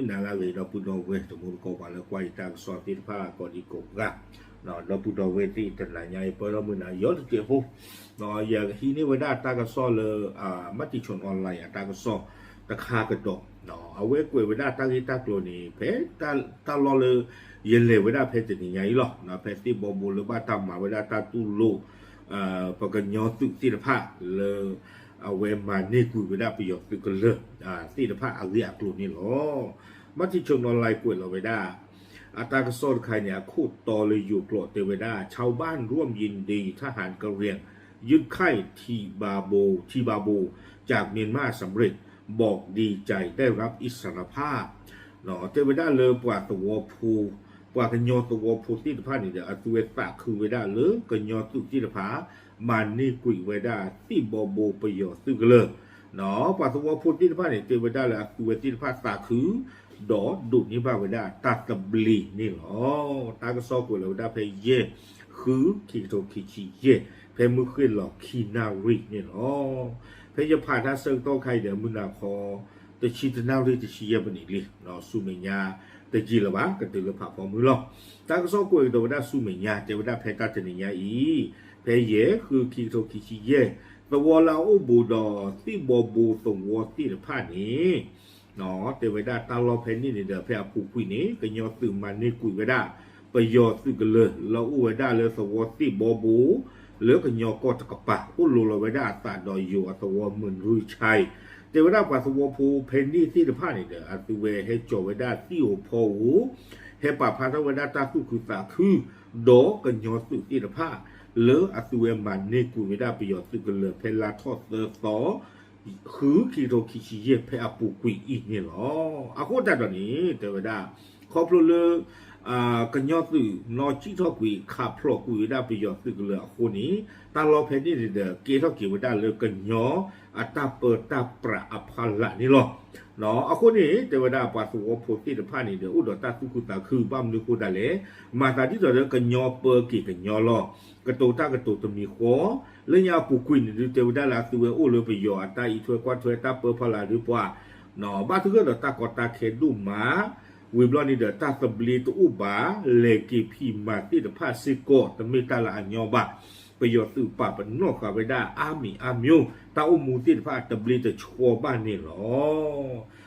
นาลาเวเราพูดเอาเวสมุนก็ว่าแล้วไว้ทางสอติผ้าก็ดีกว่าเนาะเราพูดเอาเวที่แต่ละใหญ่พอเรามือนายอดเจ้าพวกเนาะอย่างที่นี่เวลาตากระซ้อเลยมติชนออนไลน์ตากระซ้อตะคากระดกเนาะเอาเวกเวลาตากีตากโลนี่เพตาลอเลยเย็นเลยเวลาเพจะนี่ใหญ่หรอเนาะเพที่บอบูหรือว่าตามมาเวลาตาตู้โลปกันยอตุติผ้าเลยเอาเวมานี่คุยเวลาประโยชน์คือกันเลยติผ้าอาเรียกลุ่นนี่หรอมัธยชนออนไลน์กวยเราเวลาอัตรากระโซนใครเนี่ยคูดต่อเลยอยู่โกรธเทวดาชาวบ้านร่วมยินดีทหารกระเรียงยึดไข่ทีบาโบจากเมียนมาสำเร็จบอกดีใจได้รับอิสรภาพเนาะเทวดาเลยปว่าตัวภูปว่ากันยอตัวภูติผ้านี่เดี๋ยวตัวตาคือเวดาเลยกันยอตุติผ้ามันนี่กุยเวดาที่บอโบประโยชน์ซึ่งก็เลยเนาะปว่าตัวภูติผ้านี่เทวดาเลยตัวติผ้าตาคือดอดุนี่บ้าเวดาตาตะบลีนี่หรอตากระซอกกุยเวดาเพเยคือขีโตขีชีเยเพมือขึ้นหลอกขีนารินี่หรอเพจะผ่านท่าเซิงโตใครเดี๋ยวมุนาคอแต่ชีตนาริจะชีเยบันอีกลิเนาะสุเมียแต่จีละวะก็ตื่นละผ่าพอมือหรอกตากระซอกกุยเวดาสุเมียเจเวดาเพตาเจนิยาอีเพเยคือขีโตขีชีเยตัวเราอุบูดอที่บอบูตรงวัวที่ละผ่านนี้เนาะเทวดาตาลอเพนนี่เดี๋ยวพระผู้คุยนี้ก็ยอตื่นมานี่คุยเวดาประโยชน์ซึ่งกันเลยเราอุเวดาเลยสวัสดิบอบูเหลือก็ยอก็ตะกปะอุลุลเวดาตาดอยอยู่อัตวมืนรุยชัยเทวดาปัสสาวะภูเพนนี่ที่ละผ่านนี่เดี๋ยวอัตเวให้โจเวดาที่โอพอหูให้ปะพาทเวดาตาสุคือตาคือโดกันยอสึกที่ละผ่าเหลืออัตเวมันนี่คุยเวดาประโยชน์ซึ่งกันเลยเพลาทอดเตอร์ต่อคือคีโรคิชิเยเพอปูกุยอีกนี่หรออาโคตรตอนนี้เทวดาขอบเลยกันยอดสื่อนอจิทอกุยขับพลอกุยได้ประโยชน์สื่อเลยคนนี้ตาลอเพนี่เด้อเกทอกิวได้เลยกันยออัตาเปิดตาประอภัลละนี่หรอเนาะอาคนนี้เทวดาปัสสาวะโพธิตภานี่เด้ออุดตาสุกุตาคือบ้ามนึกุดาเลมาตาที่เด้อกันยอเปิดกี่กันยอหรอกระตูตากระตูตมีขอเรื่องยาปูกุยนี่เทวดาละตัวอุเลยประโยชน์อัตาอีช่วยกว่าช่วยตาเปิดพลาหรือว่าเนาะบ้าทุกเรื่องตากอตาเขดูมาวิบลอนี่เดตาตบลีตุบาเลกิพีมาติตพาซิโกตมิตาลาอัญญบะประโยชน์สืบป่าปนอกคาเวดาอามิวตาอุมูติตพาตบลีตชัวบ้านนี่หรอ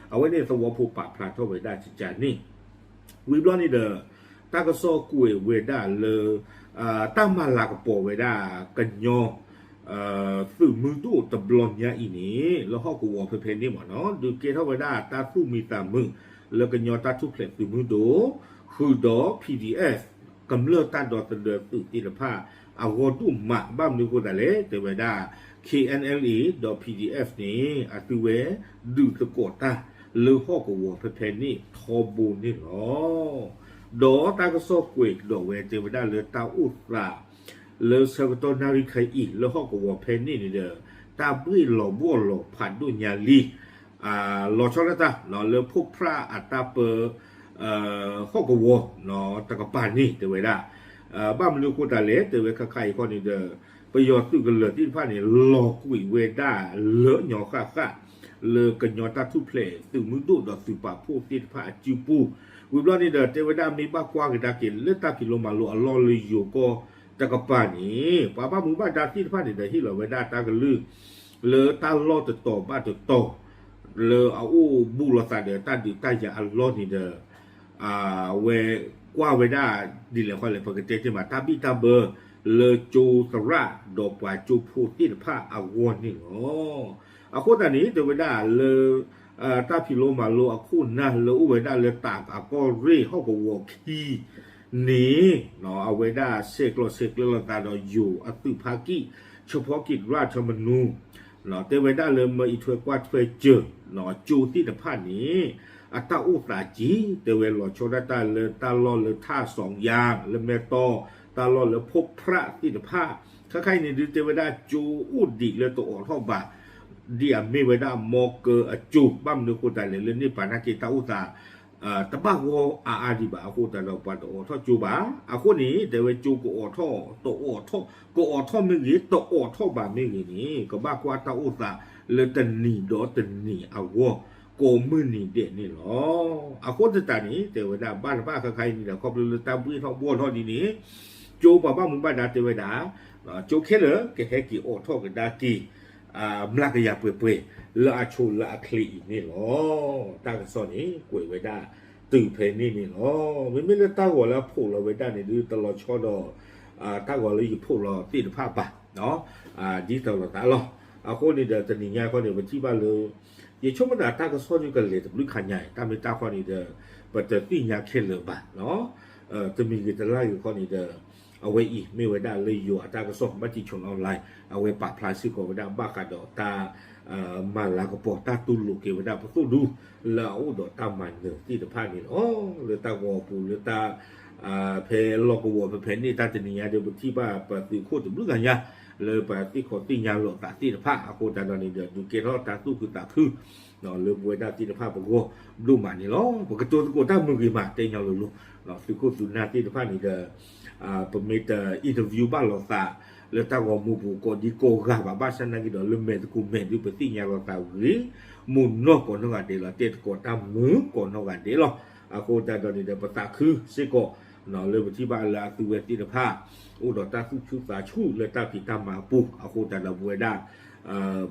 เอาไว้ในสวภูปะพระทเวดาจิจานี่วิบลอนี่เดตากโซกุยเวดาเลตั้งมาลากปอเวดากันยอสื่อมือตู้ตบลอนยาอีนี้แล้วเขาก็วอเพนนี่หมดเนาะดูเกทเวดาตาสู้มีตามึงแล้วก็ยอดตาทุกเพลงคือมือโดคือดอ PDF กำเริบตาดอตเดือดตื่นตีละผ้าเอาวอดุมมาบ้ามนึกว่าแต่เละแต่เวลา KNLE ดอ PDF นี้อาตุเวดูตะโกตาเลือข้อกับวอเพนนี่ทอบูนี่หรอดอตาก็ซอกเวกดอเวเจเวดาเลือตาอุตราเลือเซอร์ตนาริคายอีเลือข้อกับวอเพนนี่นี่เด้อตาบุ้ยหล่อบัวหล่อผ่านดุญญาลีหล่อชอบนะจ๊ะหล่อเลือพวกพระอัตตาเปอข้อกวัวเนาะตะกปานนี่เตเวดาบ้านมันดูกูตาเละเตเวคไข่คนนี้เด้อประโยชน์ตื่นกันเหลือที่ผ่านนี่หลอกกุยเวดาเลอะหยอค่ะเลอกันหยอตาทุเพลตื่นมือดูดอกสืบปะพวกที่ผ่าจิวปูวิบลอนี่เด้อเตเวดามีบ้ากว้างกันตากินเลือดตากินลงมาลุอลอเลยอยู่ก็ตะกปานนี่ป้ามือบ้านดาที่ผ่านนี่เด้อที่เหลือเวดาตากันลือเลอตาลอตะโตบ้านตะโตเลอเอาบูรสาเดอตันดิตายาอัลลอนี่เดอเวกว่าเวดาดิเลคอยเลยปกติจะมาตาบิตาเบอร์เลอจูสระดอกว่าจูพูติดผ้าอาวอนนี่อ๋อโคตรนี้เดเวดาเลอตาพิโลมาโลอคูนะเลอเวดาเลตากอากอรีเฮาก็วอคีนี่เนาะเอาเวดาเซกโลตาดออยู่อตุภากิเฉพาะกิจราชมนูเนาะเตเวดาเลยมาอีถวยกว่าถวยเจอเนาะจูที่ตะพานนี้อัตตาอุตาจีเตเวลอโชดาตาเลยตาลอเลยท่าสองอย่างเลยเมตอตาลอเลยพบพระที่ตะพาถ้าใครนี่ดูเตเวดาจูอุดิเลยตัวอ่อนท่อบาเดียมีเวดามอเกอจูบ้ามนึกคนแต่เลยนี่ปานากิตาอุตาตะบ้าวอาดีบาโคแต่เราปาโตท่อจูบาอาคนนี้แต่ว่าจูโกอท่อโตโอท่อโกอท่อไม่กี่โตโอท่อบาไม่กี่นี้ก็บ้ากว่าตาอุตาเลยตันนี่ดอตันนี่อาว โกมือนี่เด็ดนี่หรออาคนจะตานี่เทวดาบ้านบ้าใครนี่เดี๋ยวขอบเลยตามพื้นท้องบ้วนท้องดีนี้โจป้าบ้ามึงบ้านดาเทวดาโจแค่เหรอแค่กี่โอทอกันดากีมลากยาเปื่อยๆละอาชูละอาคลีนี่หรอตากสอนนี่กวยไว้ได้ตื่นเพลนี่นี่หรอไม่ได้ตาหัวแล้วพูดเราไว้ได้นี่ดูตลอดช่อดอตาหัวเราอยู่พูดเราตีนภาพปะเนาะดีตลอดตาหรอคนนี่เดี๋ยวจะหนีง่ายคนเดียวไปที่บ้านเลย也ช่วงมันตากสอนอยู่กันเลยแต่ไม่ขันใหญ่ตามไม่ตาคนนี้เดี๋ยวปัจจัยตีนยาเข้มเลยปะเนาะจะมีกิจไล่อยู่คนนี้เดี๋ยวเอาไว้อีกไม่ไว้ได้เลยอยู่ตากสอนมาที่ชนออนไลน์เอาไว้ปะพลายซื้อของไว้ได้บ้ากันดอกตามาลากระปอตาตุลูกเกวดาพระสู้ดูแล้วดอกตามันเนอที่ตะพานี่อ๋อหรือตาวอปูหรือตาเพลอกวัวเพนนี่ตาจะนี่ยเดี๋ยวที่บ้าปฏิโคตรรู้กันยาเลยปฏิขอติยาหลอกตาที่ตะพาอาโคตาตอนนี้เดี๋ยวดูเกล้อตาตู้คือตาคือเนาะเลยบวยดาที่ตะพาปะโกดูมันนี่ล้อปกติตัวตะโกตามือกี่มาเตยยาวลุเนาะสุโคสุนาที่ตะพานี่เดี๋ยวประมิตรอินเตอร์วิวบ้านหลอกตาแล้วตาก็มูบุกดีโกกะบ้าฉันนั่งกินเลยเมตกูเมตอยู่ปฏิญาเราตาหรือมุนนอกก่อนนอกกันเดี๋ยวเตะก่อนตามมือก่อนนอกกันเดี๋ยวอาโคตาตอนนี้เดี๋ยวปตาคือสิโกเนาะเลยที่บ้านละตัวเวทีนภาอุดตาสุชุตาชูเลยตาติตามาปูอาโคตาละบัวดา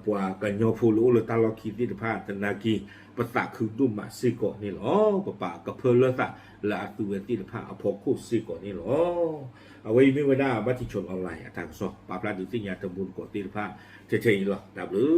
ปัวกันยอฟูลุเลยตาลอคิตินภาตนากีปตาคือดุมาสิโกนี่หรอปะกับเพลเลยตาละตัวเวทีนภาอภพคู่สิโกนี่หรอเอาไว้ไม่ว่าได้บัตรชนออนไลน์ทางสอบปราบปรามดิจิทัลตำบลกอตีนภาเฉยๆหรอดับหรือ